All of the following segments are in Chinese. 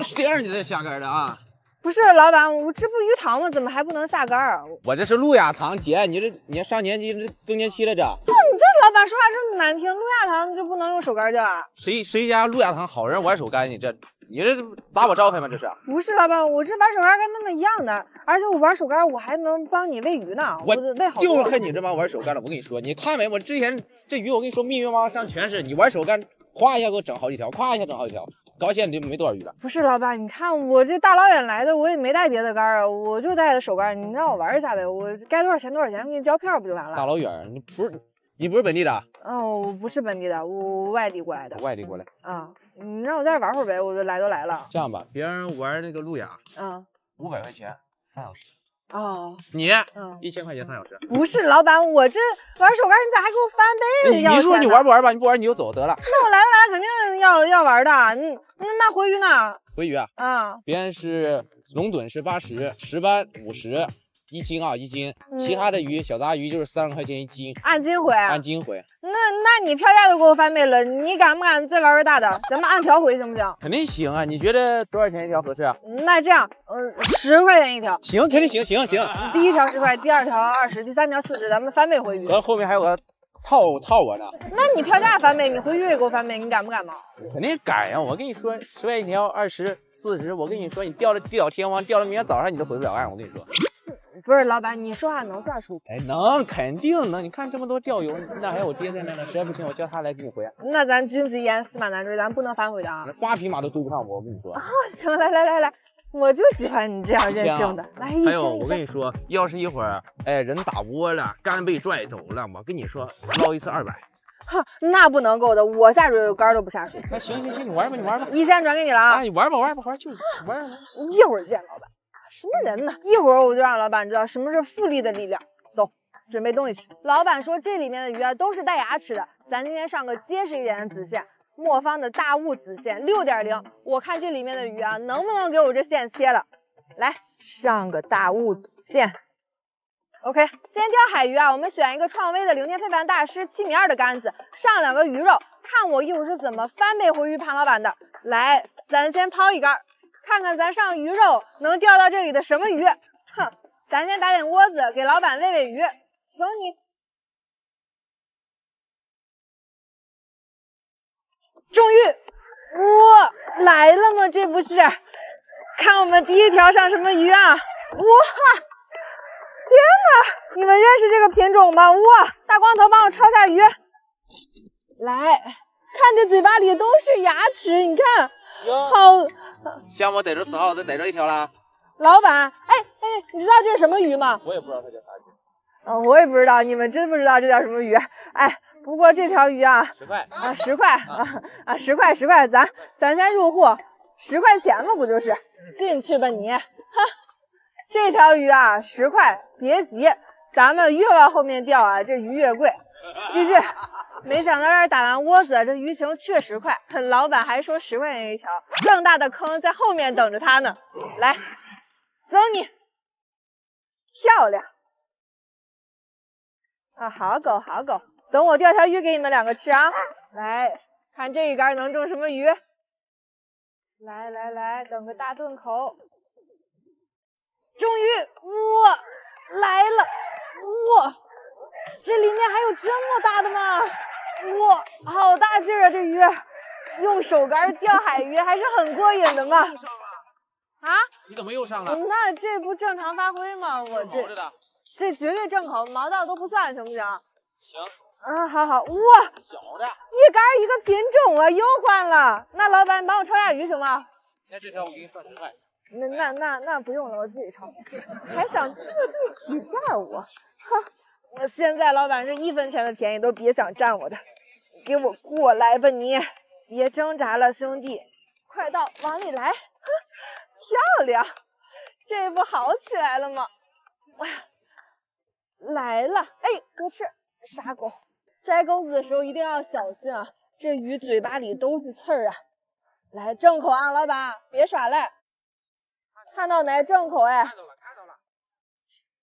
谁让你这下杆的啊？不是老板，我这不鱼塘吗？怎么还不能下杆啊？我这是路亚堂姐，你上年级更年期了这。你这老板说话这么难听，路亚堂就不能用手杆钓啊？谁家路亚堂好人玩手竿？你这打我招牌吗？这是？不是老板，我这玩手竿跟他们一样的，而且我玩手竿我还能帮你喂鱼呢。我喂好多。就是看你这帮玩手竿的，我跟你说，你看没？我之前这鱼我跟你说密密麻麻上全是，你玩手竿，咵一下给我整好几条，咵一下整好几条。高现你就没多少鱼了。不是老板，你看我这大老远来的，我也没带别的竿啊，我就带的手竿，你让我玩一下呗，我该多少钱多少钱，给你交票不就完了？大老远，你不是本地的？我不是本地的，我外地过来的。外地过来啊，你让我在这玩会儿呗，我都来了。这样吧，别人玩那个路亚，500块钱3小时。哦，你1000块钱3小时。不是老板，我这玩手竿，你咋还给我翻倍？你说你玩不玩吧？你不玩你就走得了。那我来肯定要玩的。那回鱼呢？回鱼啊？别人是龙趸是80，石斑50，1斤1斤。其他的鱼小杂鱼就是30块钱1斤，按斤回。按斤回。那你票价都给我翻倍了，你敢不敢再玩个大的？咱们按条回行不行？肯定行啊！你觉得多少钱一条合适啊？那这样，10块钱一条。行，肯定行。第一条10块，第二条20，第三条40，咱们翻倍回鱼。和后面还有个套我呢。那你票价翻倍，你回鱼也给我翻倍，你敢不敢吗？肯定敢呀！我跟你说，10块一条，20、40，我跟你说，你钓了地老天荒，钓了明天早上你都回不了岸。我跟你说。不是老板，你说话能算数？能，肯定能。你看这么多钓友，那还有我爹在那呢，实在不行我叫他来给你回。那咱君子一言，驷马难追，咱不能反悔的啊！花匹马都追不上我跟你说。行，来，我就喜欢你这样任性的。来，还有我跟你说，要是一会儿人打窝了，竿被拽走了，我跟你说捞一次200。那不能够的，我下水竿都不下水。那行，你玩吧，1000转给你了啊！你玩吧，就玩。一会儿见，老板。什么人呢？一会儿我就让老板知道什么是复利的力量。走，准备东西去。老板说这里面的鱼啊都是带牙齿的，咱今天上个结实一点的子线，磨坊的大雾子线6.0。我看这里面的鱼啊能不能给我这线切了？来，上个大雾子线。OK， 今天钓海鱼啊，我们选一个创威的0天非凡大师7.2米的杆子，上2个鱼肉，看我一会儿是怎么翻倍回鱼盘老板的。来，咱先抛一竿。看看咱上鱼肉能钓到这里的什么鱼？咱先打点窝子，给老板喂鱼。走你！终于，哇，来了吗？这不是？看我们第一条上什么鱼啊？哇！天哪！你们认识这个品种吗？哇！大光头帮我抄下鱼。来看，这嘴巴里都是牙齿，你看。好，像我逮着4号，再逮着一条了。老板，你知道这是什么鱼吗？我也不知道它叫啥鱼。我也不知道，你们真不知道这叫什么鱼？不过这条鱼啊，10块10块10块，咱先入货，10块钱嘛，不就是进去吧你？这条鱼啊10块，别急，咱们越往后面钓啊，这鱼越贵。继续。没想到这儿打完窝子，这鱼情确实快，老板还说10块钱一条，更大的坑在后面等着他呢。来，走你！漂亮！好狗，等我钓条鱼给你们2个吃啊！来看这一竿能中什么鱼？来，等个大顿口。终于，哇，来了！哇，这里面还有这么大的吗？哇，好大劲儿啊！这鱼用手竿钓海鱼还是很过瘾的嘛。你怎么又上了？那这不正常发挥吗？我这绝对正口，毛道都不算，行不行？行。好。哇，小的，一竿一个品种啊，又换了。那老板，你帮我抄下鱼行吗？那这条我给你算10块。那不用了，我自己抄。还想就地起价我？我现在老板是1分钱的便宜都别想占我的，给我过来吧你！别挣扎了，兄弟，快到，往里来！漂亮，这不好起来了吗？来了，多吃，傻狗！摘钩子的时候一定要小心啊，这鱼嘴巴里都是刺儿啊！来，正口啊，老板，别耍赖！看到没？正口看到了。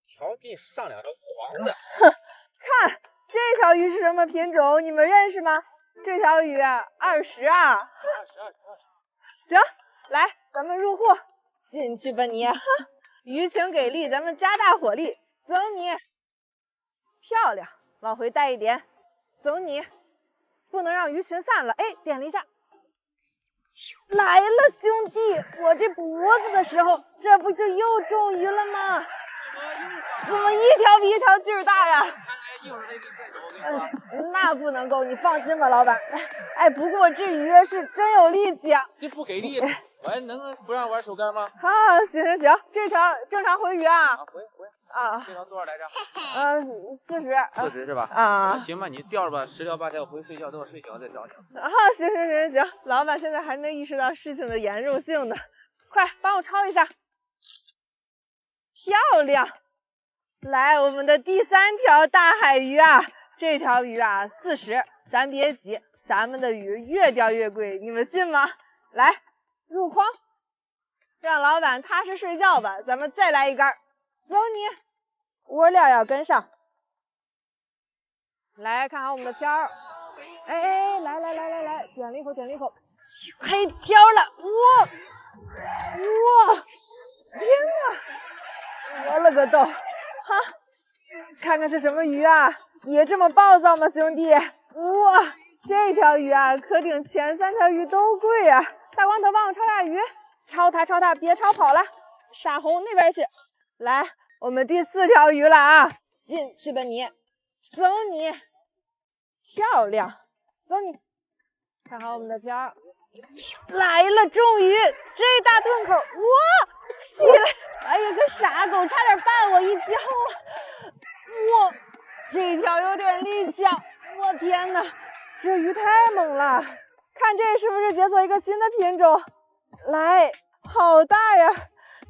瞧，给你上2条黄的。看这条鱼是什么品种？你们认识吗？这条鱼20啊。20。行，来，咱们入户，进去吧你。鱼情给力，咱们加大火力，走你。漂亮，往回带一点，走你。不能让鱼群散了。哎，点了一下。来了，兄弟！我这脖子的时候，这不就又中鱼了吗？怎么一条比一条劲儿大呀？那不能够，你放心吧，老板。哎，不过这鱼是真有力气啊！这不给力，我能不让玩手竿吗？行，这条正常回鱼啊。回啊，这条多少来着？40。40是吧？啊，行吧，你钓着吧，10条8条回睡觉，等我睡醒了再找你。行，老板现在还没意识到事情的严重性呢，快帮我抄一下。漂亮，来我们的第3条大海鱼啊，这条鱼啊40，咱别急，咱们的鱼越钓越贵，你们信吗？来入筐，让老板踏实睡觉吧，咱们再来一竿。走你，窝料要跟上。来看好我们的漂，哎，来，点了一口，嘿，漂了，哇，天哪，我了个豆，哈，看看是什么鱼啊，也这么暴躁吗，兄弟？哇，这条鱼啊，可顶前3条鱼都贵啊！大光头帮我抄下鱼，抄它，别抄跑了，傻红那边去。来，我们第4条鱼了啊，进去吧你，走你，漂亮，走你，看好我们的漂，来了，中鱼，这大顿口，哇，起来，哎呀，个傻狗，差点绊我一跤啊！哇，这条有点力气啊！我天哪，这鱼太猛了，看这是不是解锁一个新的品种？来，好大呀！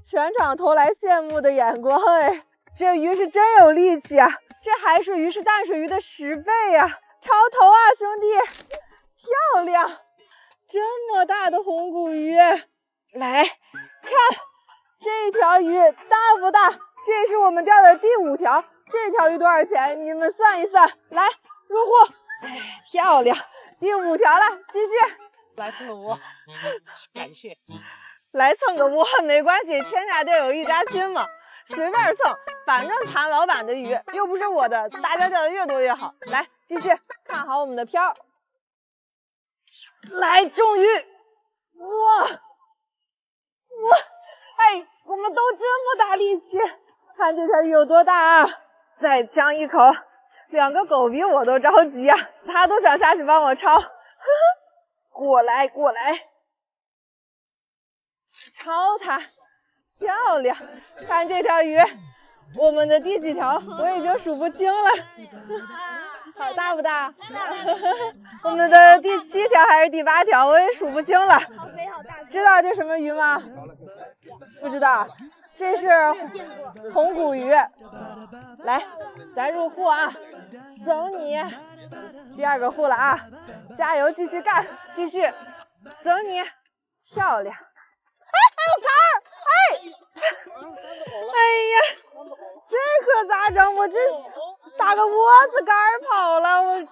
全场投来羡慕的眼光，哎，这鱼是真有力气啊！这海水鱼是淡水鱼的10倍呀！超头啊，兄弟，漂亮！这么大的红骨鱼，来看这条鱼大不大？这是我们钓的第5条，这条鱼多少钱？你们算一算。来入户，哎，漂亮，第5条了，继续。来蹭个窝，感谢。来蹭个窝没关系，天下钓友一家亲嘛，随便蹭，反正盘老板的鱼又不是我的，大家钓的越多越好。来继续，看好我们的漂，来中鱼，哇，哎，怎么都这么大力气？看这条鱼有多大啊！再呛一口，2个狗比我都着急啊，他都想下去帮我抄。过来，抄它，漂亮！看这条鱼，我们的第几条我已经数不清了。好大不大？我们的第7条还是第8条，我也数不清了。好肥好大，知道这什么鱼吗？不知道，这是红骨鱼。来，咱入户啊，走你！第2个户了啊，加油，继续干，继续，走你！漂亮！哎，还有杆儿！哎呀，这可咋整？我这打个窝子杆儿跑了，我真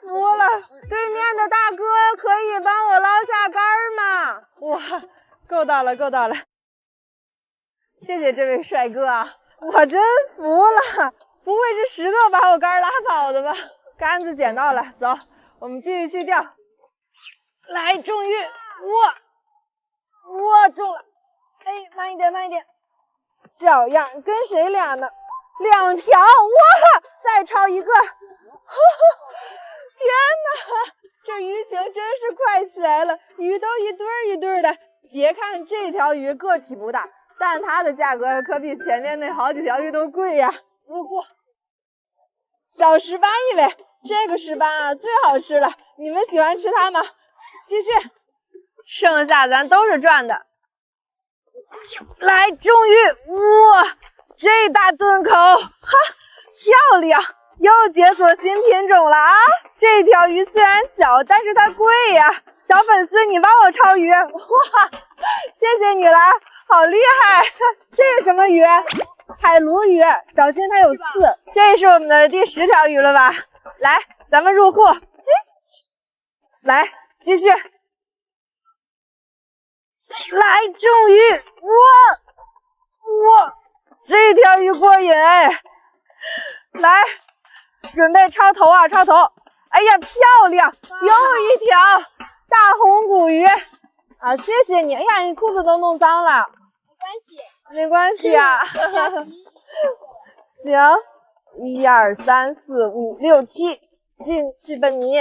服了。对面的大哥，可以帮我捞下杆儿吗？哇，够到了。谢谢这位帅哥啊，我真服了，不会是石头把我杆拉跑的吧？杆子捡到了，走，我们继续去钓。来，中鱼，哇，中了！哎，慢一点，小样，跟谁俩呢？2条，哇，再抄一个！天哪，这鱼情真是快起来了，鱼都一对一对的。别看这条鱼个体不大，但它的价格可比前面那好几条鱼都贵呀。入户，小石斑一尾，这个石斑啊最好吃了，你们喜欢吃它吗？继续，剩下咱都是赚的。来，终于，哇，这大顿口，哈，漂亮，又解锁新品种了啊！这条鱼虽然小，但是它贵呀。小粉丝，你帮我抄鱼，哇，谢谢你了，好厉害！这是什么鱼？海鲈鱼，小心它有刺。这是我们的第10条鱼了吧？来，咱们入户，来，继续。来终于，哇，这条鱼过瘾哎！来，准备抄头啊，抄头！哎呀，漂亮，又一条大红骨鱼啊！谢谢你。哎呀，你裤子都弄脏了。没关系啊。行，1、2、3、4、5、6、7，进去吧你。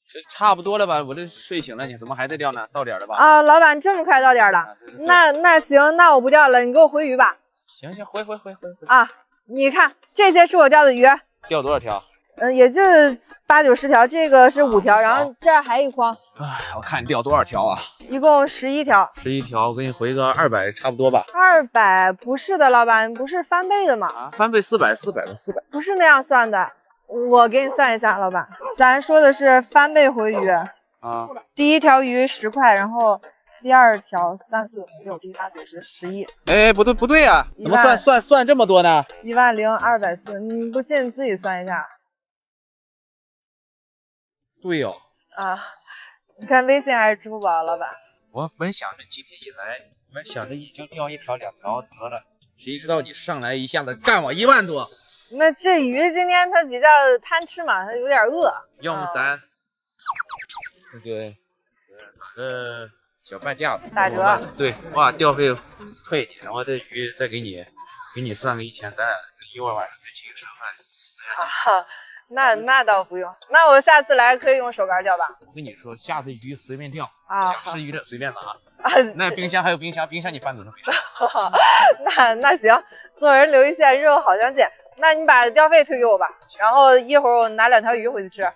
这差不多了吧？我这睡醒了，你怎么还在钓呢？到点了吧？啊，老板这么快到点了？啊对那行，那我不钓了，你给我回鱼吧。行，回。啊，你看这些是我钓的鱼，钓多少条？也就8、9、10条，这个是5条，然后这儿还一筐，哎，我看你钓多少条啊？一共11条。11条，我给你回个200，差不多吧？200不是的，老板，不是翻倍的吗？啊，翻倍400，不是那样算的，我给你算一下，老板，咱说的是翻倍回鱼啊。第一条鱼10块，然后第二条3、4、5、6、7、8、9、10、11。哎，不对呀，怎么算这么多呢10240，你不信你自己算一下。对哦。啊，你看微信还是支付宝，老板？我本想着今天一来，我想着就钓1条2条得了，谁知道你上来一下子干我1万多。那这鱼今天它比较贪吃嘛，它有点饿。要么咱那个打个小半价吧，打折。对，我把钓费退你，然后这鱼再给你算个1000，咱俩一会儿晚上再请个吃饭私下请。那倒不用，那我下次来可以用手竿钓吧？我跟你说，下次鱼随便钓啊，想吃鱼的随便拿啊。那冰箱还有冰箱你搬走都没事。那行，做人留一线，日后好相见。那你把钓费退给我吧，然后一会儿我拿2条鱼回去吃。哎，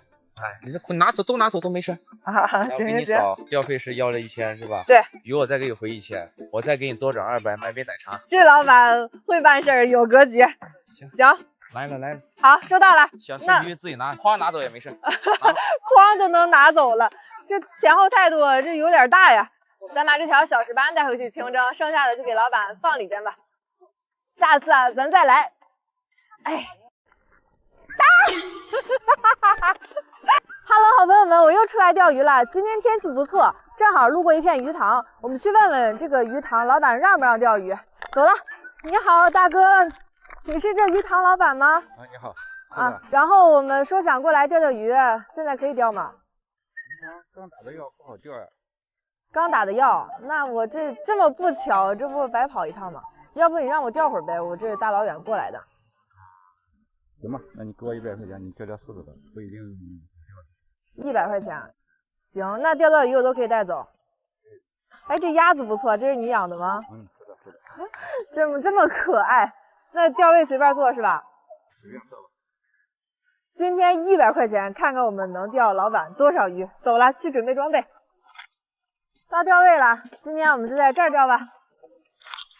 你这拿走都没事啊。行，钓费是要了1000是吧？对，鱼我再给你回1000，我再给你多涨200买杯奶茶。这老板会办事儿，有格局。行。来了，好，收到了。想吃鱼自己拿，筐拿走也没事。筐就能拿走了，这前后态度这有点大呀。咱把这条小石斑带回去清蒸，剩下的就给老板放里边吧。下次啊，咱再来。哎，Hello， 好朋友们，我又出来钓鱼了。今天天气不错，正好路过一片鱼塘，我们去问问这个鱼塘老板让不让钓鱼。走了。你好，大哥。你是这鱼塘老板吗？啊，你好。啊，然后我们说想过来钓鱼，现在可以钓吗？刚打的药不好钓呀。刚打的药，那我这么不巧，这不白跑一趟吗？要不你让我钓会儿呗，我这大老远过来的。行吧，那你给我100块钱，你钓试试吧，不一定100块钱，行，那钓到鱼我都可以带走。哎，这鸭子不错，这是你养的吗？是的。这么可爱。那钓位随便做是吧？随便做吧。今天100块钱，看看我们能钓老板多少鱼。走了，去准备装备。到钓位了，今天我们就在这儿钓吧。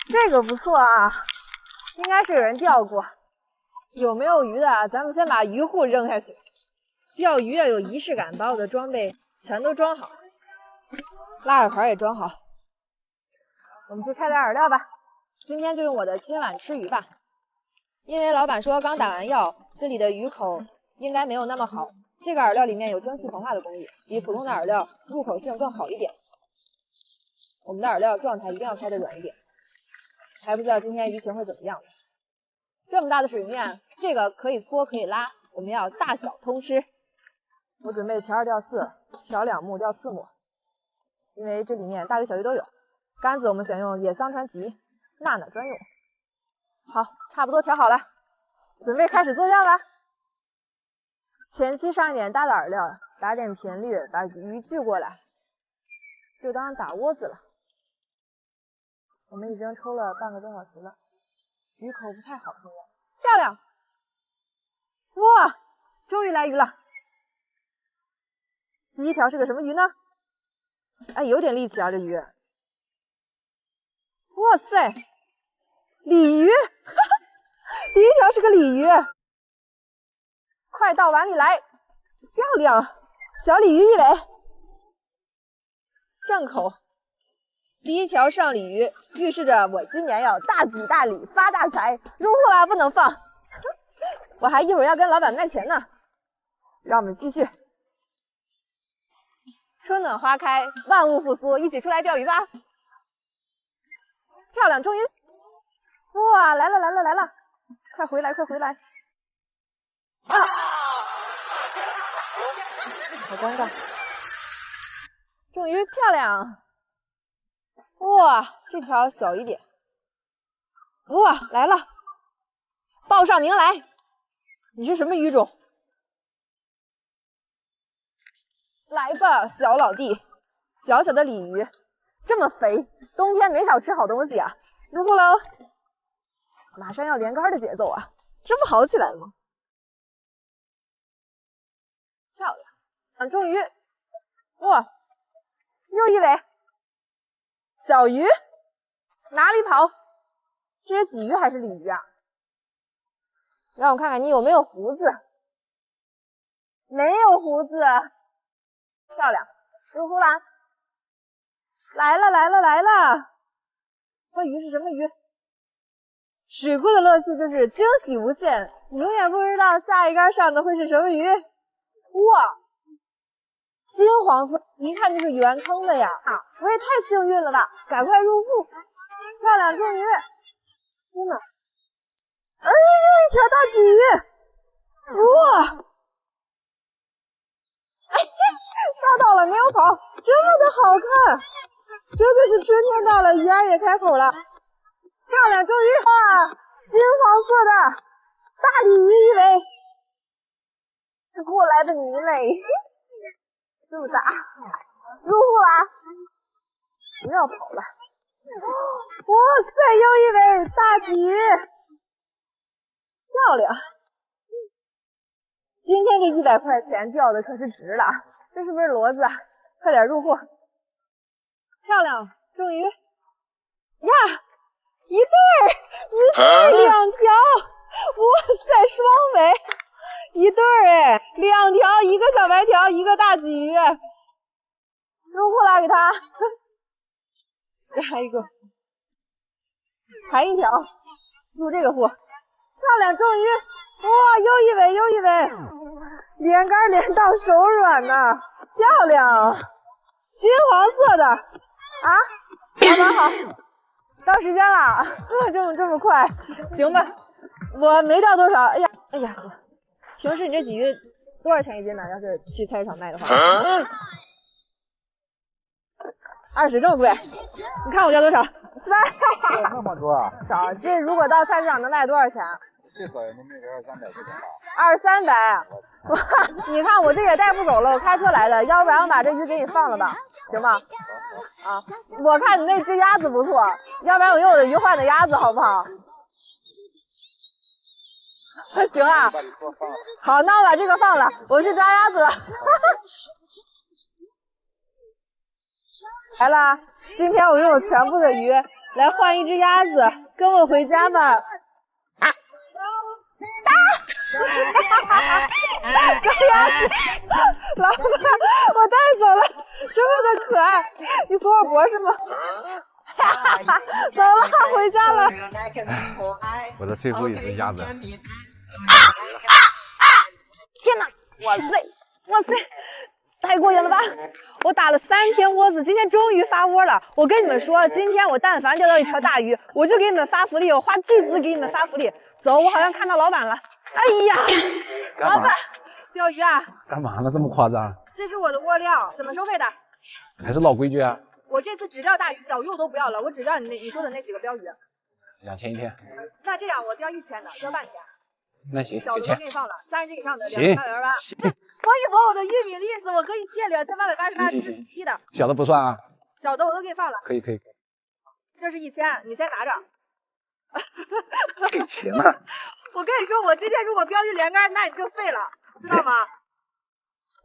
这个不错啊，应该是有人钓过。有没有鱼的啊？咱们先把鱼护扔下去。钓鱼要有仪式感，把我的装备全都装好，拉饵盘也装好。我们去开点饵料吧。今天就用我的今晚吃鱼吧。因为老板说刚打完药，这里的鱼口应该没有那么好。这个饵料里面有蒸汽膨化的工艺，比普通的饵料入口性更好一点。我们的饵料状态一定要开得软一点。还不知道今天鱼情会怎么样。这么大的水面，这个可以搓可以拉，我们要大小通吃。我准备调2钓4，调2目钓4目，因为这里面大鱼小鱼都有。杆子我们选用野桑传奇娜娜专用。好，差不多调好了，准备开始做钓吧。前期上一点大的饵料，打点频率，把鱼聚过来，就当打窝子了。我们已经抽了半个多小时了，鱼口不太好，现在漂亮！哇，终于来鱼了。第一条是个什么鱼呢？哎，有点力气啊，这鱼。哇塞，鲤鱼！第一条是个鲤鱼，快到碗里来，漂亮！小鲤鱼一尾，正口。第一条上鲤鱼，预示着我今年要大吉大利、发大财，入货啊，不能放！我还一会儿要跟老板卖钱呢。让我们继续。春暖花开，万物复苏，一起出来钓鱼吧！漂亮，终于，哇，来了来了来了，快回来快回来！啊，好尴尬。终于漂亮，哇，这条小一点，哇，来了，报上名来，你是什么鱼种？来吧，小老弟，小小的鲤鱼，这么肥，冬天没少吃好东西啊！入库喽，马上要连杆的节奏啊，这不好起来了吗？漂亮，终于，哇！又一尾小鱼，哪里跑？这是鲫鱼还是鲤鱼啊？让我看看你有没有胡子。没有胡子，漂亮，入库啦！来了来了来了！这鱼是什么鱼？水库的乐趣就是惊喜无限，你永远不知道下一杆上的会是什么鱼。哇！金黄色，一看就是原坑的呀！啊，我也太幸运了吧！赶快入库，漂亮，终于！天哪！哎，又一条大鲫鱼！哇！哎，抓到了，没有跑，这么的好看！这就是春天到了，鱼儿也开口了。漂亮，终于！哇，金黄色的大鲤鱼一尾，过来吧你嘞！这么大，入库啦！不要跑了！哇塞，又一尾大鲫鱼，漂亮！今天这100块钱钓的可是值了，这是不是骡子？快点入库！漂亮，终于呀，一对两条，哇塞，双尾！一对哎，2条，一个小白条，一个大鲫鱼，入库啦，给它，来一个，还一条，入这个库，漂亮，终于，哇，又一尾，又一尾，连杆连到手软呐，漂亮，金黄色的，啊，老板好，到时间了，这么快，行吧，我没钓多少，哎呀，平时你这鲫鱼多少钱一斤呢？要是去菜市场卖的话，20这么贵？你看我钓多少？那么多啊？少，这如果到菜市场能卖多少钱？最少也能卖个200-300块钱吧。200-300，哇！你看我这也带不走了，我开车来的，要不然我把这鱼给你放了吧，行吗？啊，我看你那只鸭子不错，要不然我用我的鱼换的鸭子好不好？行啊，好，那我把这个放了，我去抓鸭子了。来啦，今天我用我全部的鱼来换一只鸭子，跟我回家吧。抓鸭子，老板，我带走了，这么的可爱，你锁我脖是吗？走了，回家了。我的最后一只鸭子。天哪！哇塞，太过瘾了吧！我打了3天窝子，今天终于发窝了。我跟你们说，今天我但凡钓到一条大鱼，我就给你们发福利，我花巨资给你们发福利。走，我好像看到老板了。哎呀，老板，钓鱼啊？干嘛呢？这么夸张？这是我的窝料，怎么收费的？还是老规矩啊。我这次只钓大鱼，小鱼我都不要了，我只钓你说的那几个标鱼。2000一天。那这样我钓1000的，钓半天。那行，小的都给你放了，30斤以上的行288。搏一搏我的玉米粒子，我可以借2888这是批的。小的不算啊。小的我都给你放了。可以。这是1000，你先拿着。给钱了。我跟你说，我今天如果标鱼连杆，那你就废了，知道吗？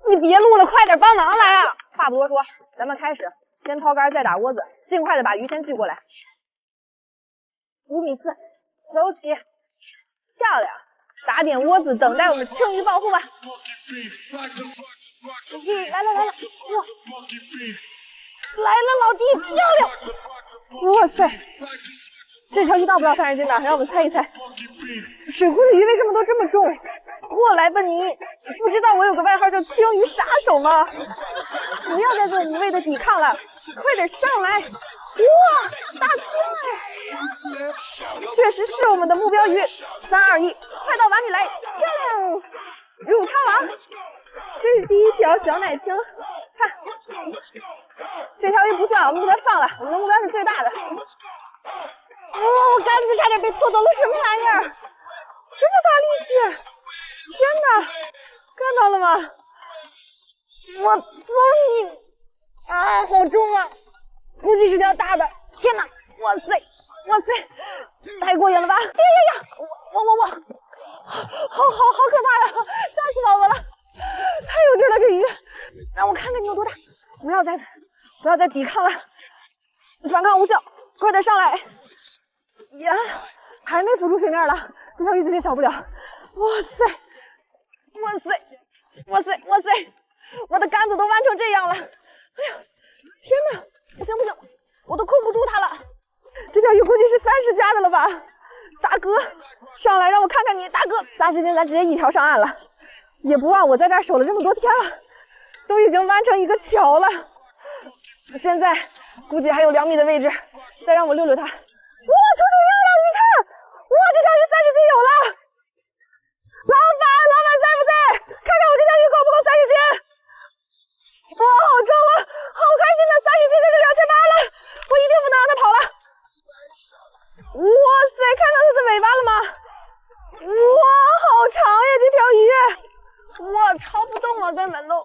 你别录了，快点帮忙来啊！话不多说，咱们开始，先掏竿，再打窝子，尽快的把鱼先聚过来。5米4，走起，漂亮！打点窝子，等待我们青鱼报复吧。来了，哇！来了，老弟，漂亮！哇塞，这条鱼到不到30斤呢？让我们猜一猜。水库的鱼为什么都这么重？过来吧你！不知道我有个外号叫青鱼杀手吗？不要再做无谓的抵抗了，快点上来！哇，大青！确实是我们的目标鱼。3、2、1，快到碗里来，漂亮！入汤网，这是第一条小奶青，看，这条鱼不算，我们给它放了，我们的目标是最大的。哦，杆子差点被拖走了，什么玩意儿？这么大力气！天哪，看到了吗？我揍你！啊，好重啊！估计是条大的。天哪，哇塞，哇塞，太过瘾了吧！呀呀呀，我，好可怕呀！吓死宝宝了，太有劲了这鱼！让我看看你有多大！不要再抵抗了，反抗无效，快点上来！呀，还没浮出水面了，这条鱼绝对小不了。哇塞，哇塞，哇塞，哇塞！我的杆子都弯成这样了！哎呀，天哪！不行，我都控不住它了。这条鱼估计是30加的了吧？大哥，上来让我看看你，大哥，30斤咱直接一条上岸了，也不忘我在这儿守了这么多天了，都已经弯成一个桥了。现在估计还有2米的位置，再让我溜溜它。哇，出水面了！你看，哇，这条鱼30斤有了。老板在不在？看看我这条鱼够不够30斤？哇，好重啊！好开心的，30斤就是2800了，我一定不能让它跑了。哇塞，看到它的尾巴了吗？哇，好长呀这条鱼！哇，抄不动了，根本都。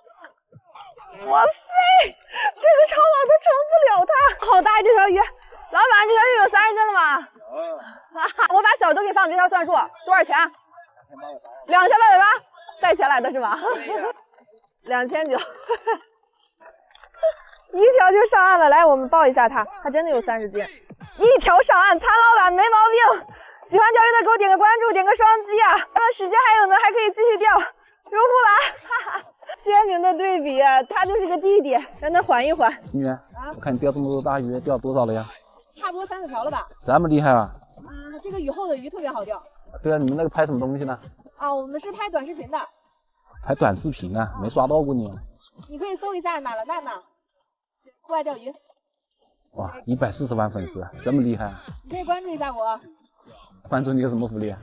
哇塞，这个抄网都撑不了它，好大这条鱼！老板，这条鱼有30斤了吗？有。我把小都给放这条算数，多少钱？2800，带钱来的是吧？2900。一条就上岸了，来，我们抱一下它，它真的有30斤，一条上岸，谭老板没毛病。喜欢钓鱼的给我点个关注，点个双击啊！时间还有呢，还可以继续钓，入不来，哈哈，鲜明的对比，他就是个弟弟，让他缓一缓。金源，我看你钓这么多大鱼，钓多少了呀？差不多3、4条了吧？这么厉害啊！这个雨后的鱼特别好钓。对啊，你们那个拍什么东西呢？我们是拍短视频的。拍短视频啊？没刷到过你。你可以搜一下哪了娜娜户外钓鱼。哇，140万粉丝，这么厉害！你可以关注一下我。关注你有什么福利啊？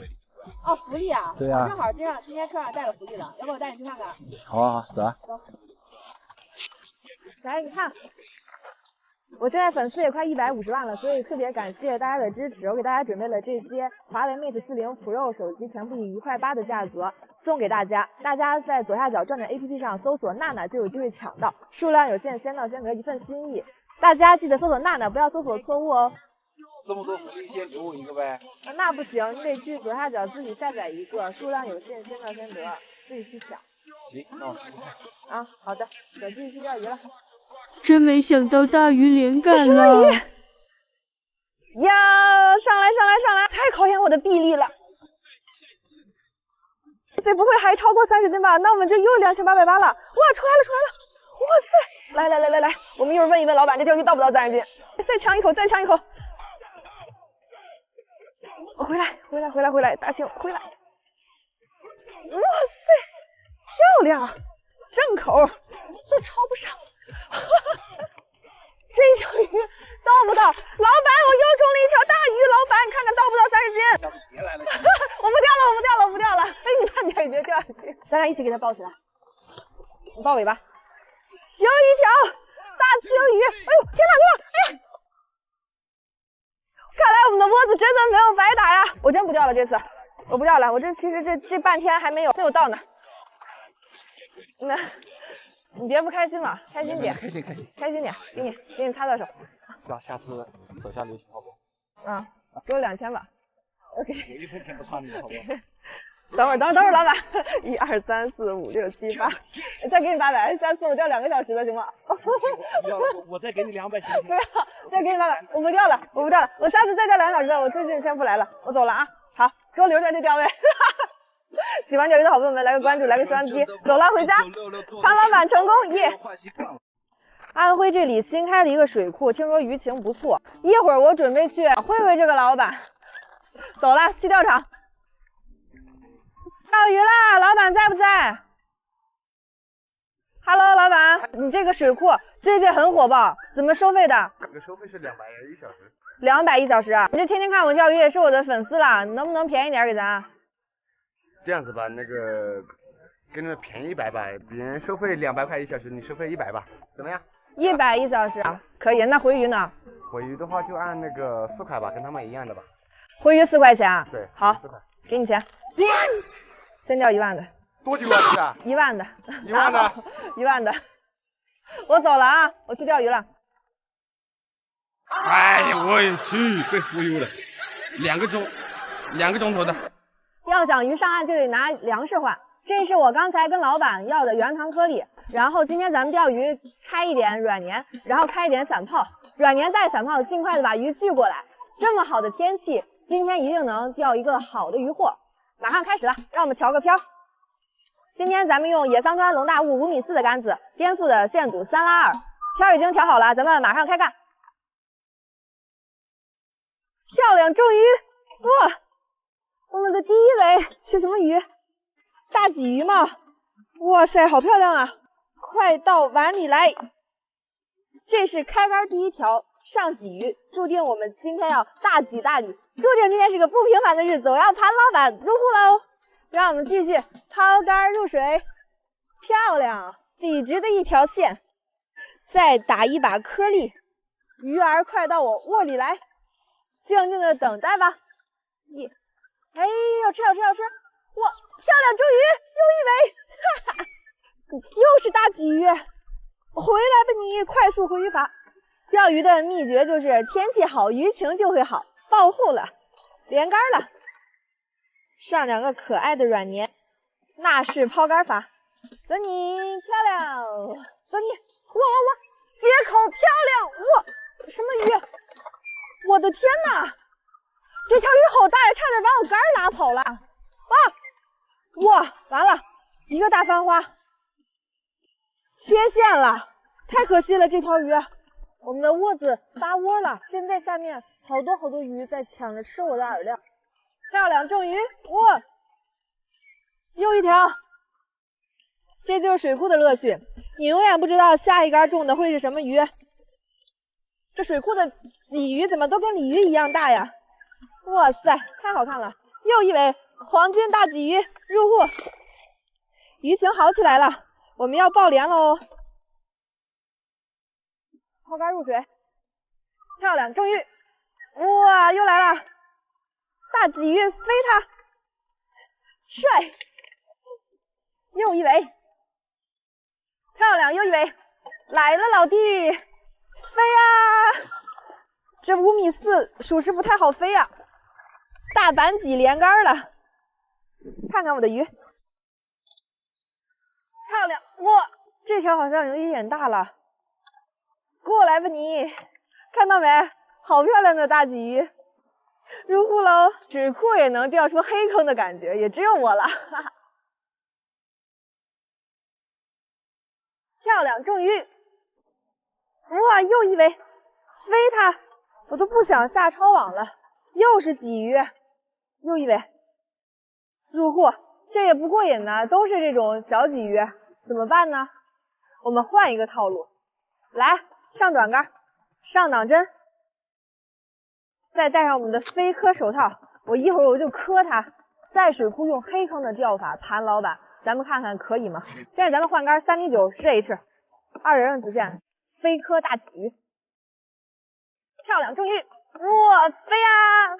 福利啊！对啊，正好今天车上带了福利了，要不我带你去看看？好啊，走啊。走。来，你看，我现在粉丝也快150万了，所以特别感谢大家的支持。我给大家准备了这些华为 Mate 40 Pro 手机，全部以1块8的价格送给大家。大家在左下角转转 APP 上搜索娜娜就有机会抢到，数量有限，先到先得，一份心意。大家记得搜索娜娜，不要搜索错误哦。这么多福利，先留我一个呗。那不行，你得去左下角自己下载一个，数量有限，先到先得，自己去抢。行，那我试试看。啊，好的，我继续去钓鱼了。真没想到大鱼连杆了！呀，上来，太考验我的臂力了。这不会还超过30斤吧？那我们就又2880了。哇，出来了！哇塞！来，我们一会儿问一问老板，这条鱼到不到30斤？再抢一口！回来，大青回来！哇塞，漂亮，正口都超不上。这条鱼到不到？老板，我又中了一条大鱼，老板，你看看到不到30斤？别来了，我不钓了。哎，你慢点，你别掉下去。咱俩一起给它抱起来，你抱尾巴。有一条大青鱼，哎呦，天哪！看来我们的窝子真的没有白打呀！我真不钓了，这次我不钓了。我其实这半天还没有到呢。那，你别不开心嘛，开心点，开心点，给你擦擦手。下次手下留情好不好？给我2000吧。OK。我1分钱不差你，好不好？等会儿，老板，1、2、3、4、5、6、7、8，再给你800，下次我钓2个小时的行吗？我再给你200行不行？不要，再给你800，我不钓了，我下次再钓2个小时的，我最近先不来了，我走了啊。好，给我留着这钓位。喜欢钓鱼的好朋友们，来个关注，来个双击，走了，回家。唐老板成功，耶！安徽这里新开了一个水库，听说鱼情不错，一会儿我准备去会这个老板。走了，去钓场。钓鱼啦，老板在不在？ Hello， 老板，你这个水库最近很火爆，怎么收费的？这个收费是200一小时。200一小时啊！你这天天看我钓鱼也是我的粉丝了，能不能便宜点给咱？这样子吧，那个跟着便宜100吧，别人收费200块一小时，你收费100吧，怎么样？100一小时啊，可以。那回鱼呢？回鱼的话就按那个4块吧，跟他们一样的吧。回鱼4块钱啊？对，好4块，给你钱。先钓1万的。多久啊？这是1万的。1万的？1万的。我走了啊，我去钓鱼了。哎呀，我去，被忽悠了，2个钟头的。要想鱼上岸就得拿粮食换，这是我刚才跟老板要的原糖颗粒。然后今天咱们钓鱼开一点软粘，然后开一点散炮，软粘带散炮尽快的把鱼聚过来。这么好的天气，今天一定能钓一个好的鱼货。马上开始了，让我们调个漂。今天咱们用野桑川龙大雾5.4米的杆子，颠覆的线组3拉2，漂已经调好了，咱们马上开干。漂亮，中鱼！哇，我们的第一尾是什么鱼？大鲫鱼吗？哇塞，好漂亮啊！快到碗里来。这是开竿第一条上鲫鱼，注定我们今天要大吉大利，注定今天是个不平凡的日子。我要盘老板入户喽！让我们继续抛竿入水，漂亮，笔直的一条线，再打一把颗粒，鱼儿快到我窝里来，静静的等待吧。哎，要吃！哇，漂亮，中鱼，又一尾，哈哈，又是大鲫鱼，回来吧你！快速回鱼法。钓鱼的秘诀就是天气好，鱼情就会好，爆护了，连竿了。上2个可爱的软粘，纳式抛竿法，走你，漂亮，走你，哇，接口漂亮，哇，什么鱼？我的天哪，这条鱼好大呀，差点把我竿拉跑了啊！哇，完了，一个大翻花，切线了，太可惜了这条鱼。我们的窝子发窝了，现在下面好多鱼在抢着吃我的饵料。漂亮，中鱼！哇，又一条。这就是水库的乐趣，你永远不知道下一竿中的会是什么鱼。这水库的鲫鱼怎么都跟鲤鱼一样大呀？哇塞，太好看了！又一尾黄金大鲫鱼入户，鱼情好起来了，我们要爆连了哦！抛竿入水，漂亮，中鱼！哇，又来了！大鲫鱼飞它，帅！又一尾，漂亮，又一尾，来了老弟，飞啊！这5.4米属实不太好飞啊！大板鲫连竿了，看看我的鱼，漂亮！哇，这条好像有一点大了，过来吧你，看到没？好漂亮的大鲫鱼！入户喽！水库也能钓出黑坑的感觉，也只有我了。哈哈，漂亮，中鱼！哇，又一尾，飞它！我都不想下抄网了。又是鲫鱼，又一尾，入户。这也不过瘾呢，都是这种小鲫鱼，怎么办呢？我们换一个套路，来上短竿，上档针。再戴上我们的飞科手套，一会儿我就磕它。在水库用黑坑的钓法盘老板，咱们看看可以吗？现在咱们换竿3.9米10H， 2人子线，飞科大鲫鱼，漂亮，中鱼！哇，飞啊！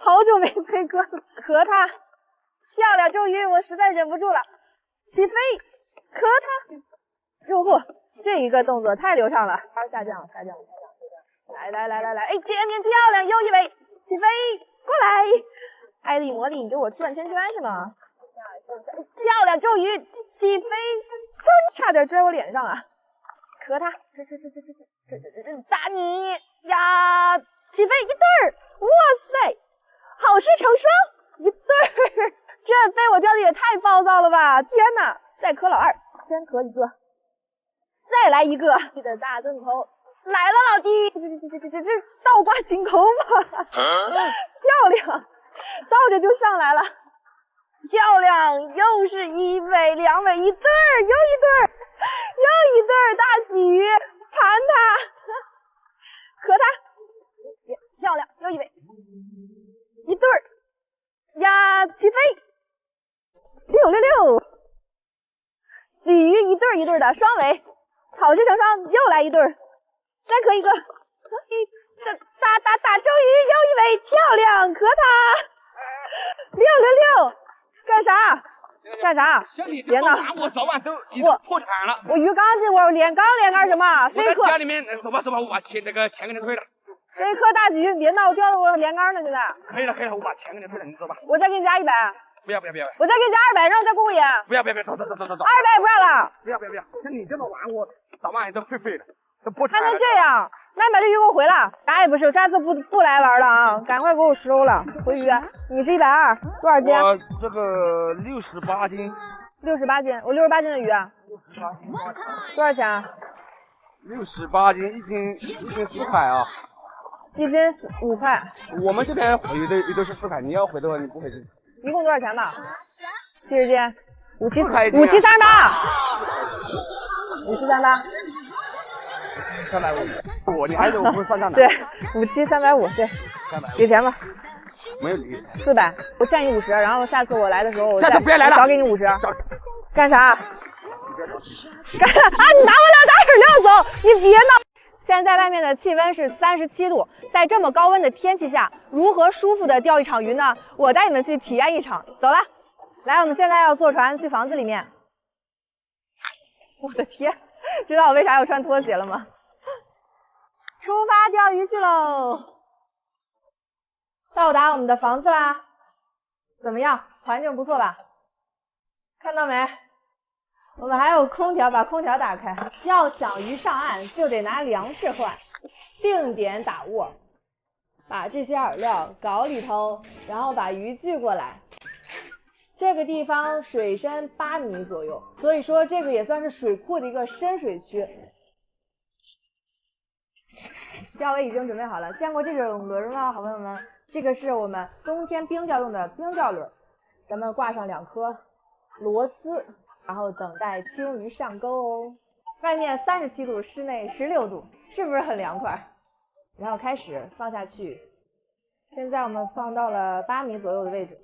好久没飞科磕它，漂亮，中鱼！我实在忍不住了，起飞，磕它，入户。这一个动作太流畅了，竿下降。来，哎，甜漂亮，又一尾，起飞，过来，艾丽魔力，你给我转圈圈是吗？漂亮，中鱼，起飞，差点拽我脸上啊！磕它，这，打你呀！起飞，一对儿，哇塞，好事成双，一对儿，这被我钓的也太暴躁了吧！天哪，再磕老二，先磕一个，再来一个，你的大盾头。来了，老弟，这倒挂金钩吗？漂亮，倒着就上来了，漂亮，又是一尾、两尾，一对儿，又一对儿，又一对儿大鲫鱼，盘它，和它，漂亮，又一尾，一对儿，呀，起飞，666，鲫鱼一对儿一对儿的双尾，草枝成双，又来一对儿，再磕一个，大周鱼，又一尾，漂亮，和它，666，干啥？干啥？别闹！我早晚都破产了。我鱼缸这会儿连缸干什么？我在家里面，走吧，我把钱给你退了。这一颗大鲫鱼，别闹，掉到我连缸了，现在。可以了，我把钱给你退了，你走吧。我再给你加100。不要，我再给你加200，让我再过过瘾。不要，走。200也不要了。不要，像你这么玩，我早晚也都废了，都破产了。还能这样？那你把这鱼给我回了。啥也不是，我下次不来玩了啊！赶快给我收了，回鱼。你是120，多少斤？我这个68斤。68斤，我68斤的鱼啊。多少钱啊？68斤，一斤4块啊。1斤5块。我们这边回鱼都是4块，你要回的话你不回去。一共多少钱吧？70斤，5738，5738。350，你还有不算账的？对，57350，对，给钱吧。没有理。400，我欠你50，然后下次我来的时候，下次不要来了，少给你50。干啥？干啊！你拿我2大饵料走，你别闹。现在外面的气温是37度，在这么高温的天气下，如何舒服的钓一场鱼呢？我带你们去体验一场。走了，来，我们现在要坐船去房子里面。我的天，知道我为啥要穿拖鞋了吗？出发钓鱼去喽！到达我们的房子啦，怎么样？环境不错吧？看到没？我们还有空调，把空调打开。要想鱼上岸，就得拿粮食换，定点打窝，把这些饵料搞里头，然后把鱼聚过来。这个地方水深8米左右，所以说这个也算是水库的一个深水区。钓尾已经准备好了，见过这种轮吗，好朋友们？这个是我们冬天冰钓用的冰钓轮，咱们挂上2颗螺丝，然后等待青鱼上钩哦。外面37度，室内16度，是不是很凉快？然后开始放下去，现在我们放到了8米左右的位置，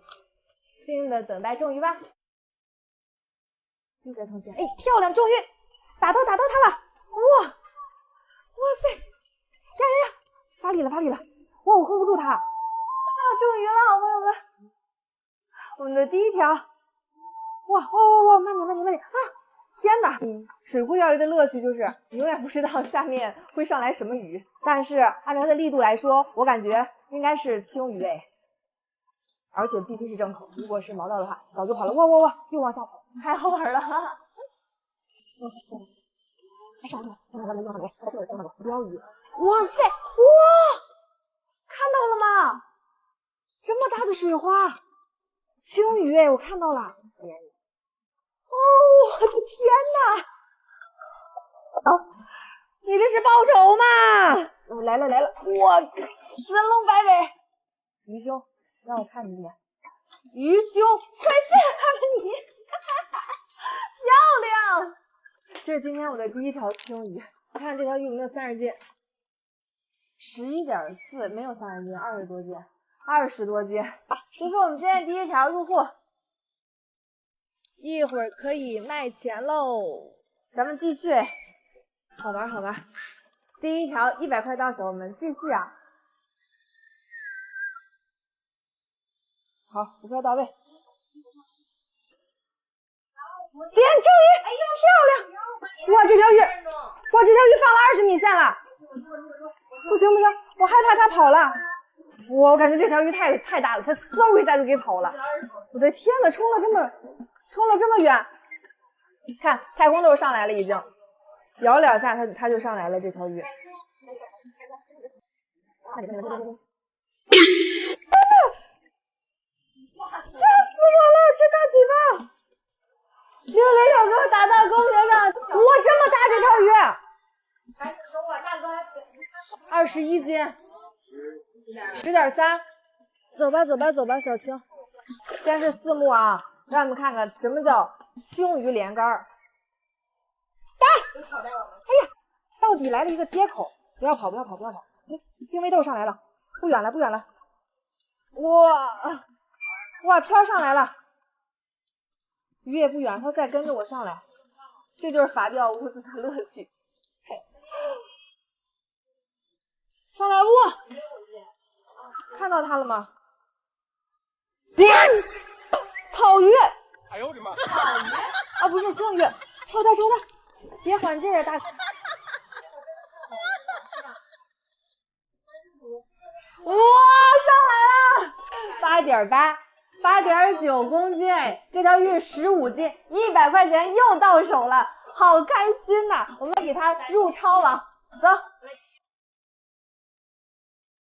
静静的等待中鱼吧。一直从前，哎，漂亮，中鱼，打到它了，哇塞，呀，发力了，哇，我 hold 不住它，啊，中鱼了，好朋友们，我们的第一条，哇，慢点啊！天哪，水库钓鱼的乐趣就是你永远不知道下面会上来什么鱼，但是按照它的力度来说，我感觉应该是青鱼哎，而且必须是正口，如果是毛刀的话，早就跑了，哇，又往下跑，太好玩了，哈哈！哇塞，标鱼，哇塞，哇，看到了吗？这么大的水花，青鱼哎，我看到了。哦，我的天哪！你这是报仇吗？来了，哇，神龙摆尾，鱼兄，让我看你一眼。鱼兄，快进来吧你！漂亮！这是今天我的第一条青鱼，看看这条鱼有没有30斤。11.4，没有30斤，20多斤，20多斤。这是我们今天第一条入货。一会儿可以卖钱喽，咱们继续，好玩。第一条100块到手，我们继续啊。好，5票到位。点中鱼，漂亮！哇，这条鱼放了20米线了，不行，我害怕它跑了。我感觉这条鱼太大了，它嗖一下就给跑了。我的天哪，冲了这么远，看太空豆上来了，已经摇2下，它就上来了。这条鱼，吓死我了！这大嘴巴，6小给我打到公屏上。哇，这么大这条鱼，21斤，10.3。走吧，小青。先是4目啊，让你们看看什么叫青鱼连杆儿。打！哎呀，到底来了一个接口，不要跑，不要跑，不要跑！冰威豆上来了，不远了，不远了。哇，飘上来了，鱼也不远，它再跟着我上来，这就是法钓屋子的乐趣。上来不？看到它了吗？草鱼！哎呦我的妈！啊，不是青鱼，抽它抽它，别缓劲儿，大哥。哇，上来了，8.8，8.9公斤，这条鱼是15斤，100块钱又到手了，好开心呐！我们给它入超了，走。